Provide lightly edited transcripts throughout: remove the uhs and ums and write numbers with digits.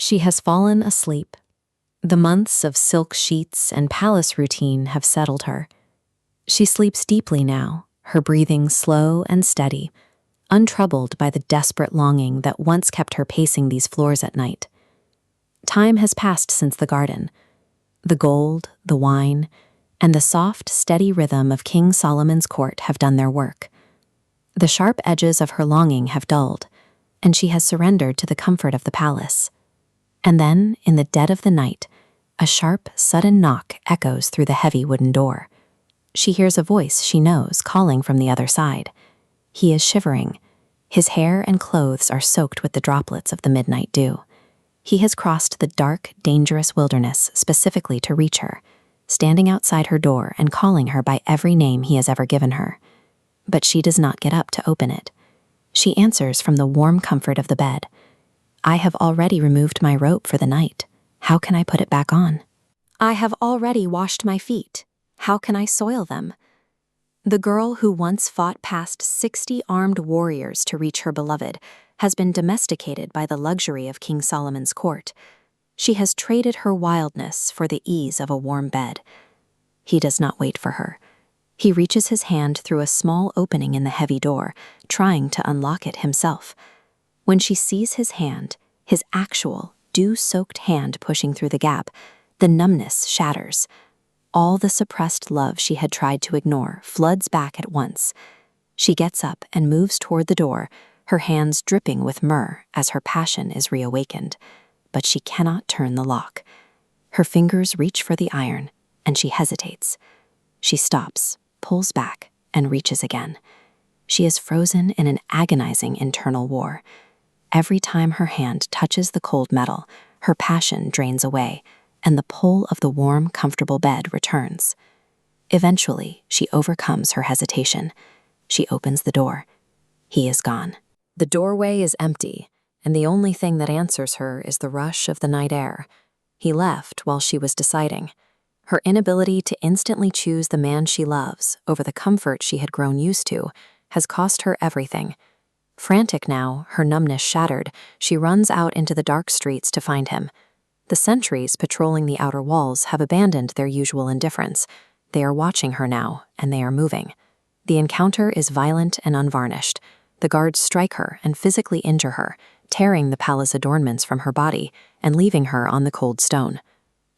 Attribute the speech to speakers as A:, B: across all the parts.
A: She has fallen asleep. The months of silk sheets and palace routine have settled her. She sleeps deeply now, her breathing slow and steady, untroubled by the desperate longing that once kept her pacing these floors at night. Time has passed since the garden. The gold, the wine, and the soft, steady rhythm of King Solomon's court have done their work. The sharp edges of her longing have dulled, and she has surrendered to the comfort of the palace. And then, in the dead of the night, a sharp, sudden knock echoes through the heavy wooden door. She hears a voice she knows calling from the other side. He is shivering. His hair and clothes are soaked with the droplets of the midnight dew. He has crossed the dark, dangerous wilderness specifically to reach her, standing outside her door and calling her by every name he has ever given her. But she does not get up to open it. She answers from the warm comfort of the bed. "I have already removed my robe for the night. How can I put it back on? I have already washed my feet. How can I soil them?" The girl who once fought past 60 armed warriors to reach her beloved has been domesticated by the luxury of King Solomon's court. She has traded her wildness for the ease of a warm bed. He does not wait for her. He reaches his hand through a small opening in the heavy door, trying to unlock it himself. When she sees his hand, his actual, dew-soaked hand pushing through the gap, the numbness shatters. All the suppressed love she had tried to ignore floods back at once. She gets up and moves toward the door, her hands dripping with myrrh as her passion is reawakened. But she cannot turn the lock. Her fingers reach for the iron, and she hesitates. She stops, pulls back, and reaches again. She is frozen in an agonizing internal war. Every time her hand touches the cold metal, her passion drains away, and the pull of the warm, comfortable bed returns. Eventually, she overcomes her hesitation. She opens the door. He is gone. The doorway is empty, and the only thing that answers her is the rush of the night air. He left while she was deciding. Her inability to instantly choose the man she loves over the comfort she had grown used to has cost her everything. Frantic now, her numbness shattered, she runs out into the dark streets to find him. The sentries patrolling the outer walls have abandoned their usual indifference. They are watching her now, and they are moving. The encounter is violent and unvarnished. The guards strike her and physically injure her, tearing the palace adornments from her body and leaving her on the cold stone.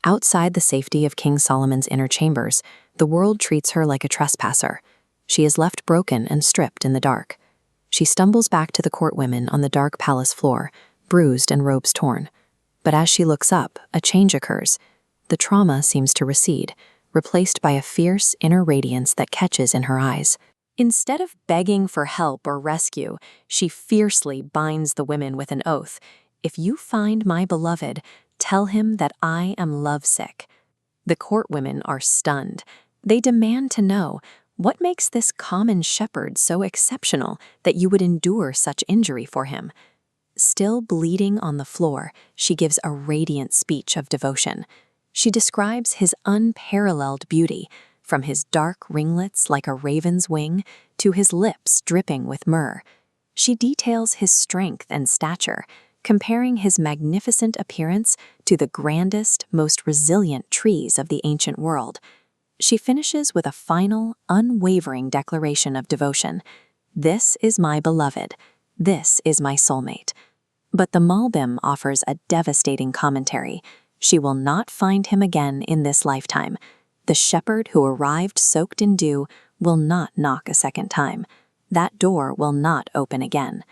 A: Outside the safety of King Solomon's inner chambers, the world treats her like a trespasser. She is left broken and stripped in the dark. She stumbles back to the court women on the dark palace floor, bruised and robes torn. But as she looks up, a change occurs. The trauma seems to recede, replaced by a fierce inner radiance that catches in her eyes. Instead of begging for help or rescue, she fiercely binds the women with an oath. "If you find my beloved, tell him that I am lovesick." The court women are stunned. They demand to know, what makes this common shepherd so exceptional that you would endure such injury for him? Still bleeding on the floor, she gives a radiant speech of devotion. She describes his unparalleled beauty, from his dark ringlets like a raven's wing to his lips dripping with myrrh. She details his strength and stature, comparing his magnificent appearance to the grandest, most resilient trees of the ancient world. She finishes with a final, unwavering declaration of devotion. "This is my beloved. This is my soulmate." But the Malbim offers a devastating commentary. She will not find him again in this lifetime. The shepherd who arrived soaked in dew will not knock a second time. That door will not open again.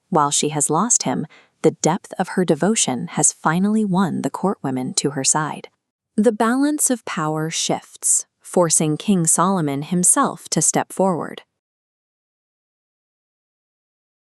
A: While she has lost him, the depth of her devotion has finally won the court women to her side. The balance of power shifts, forcing King Solomon himself to step forward.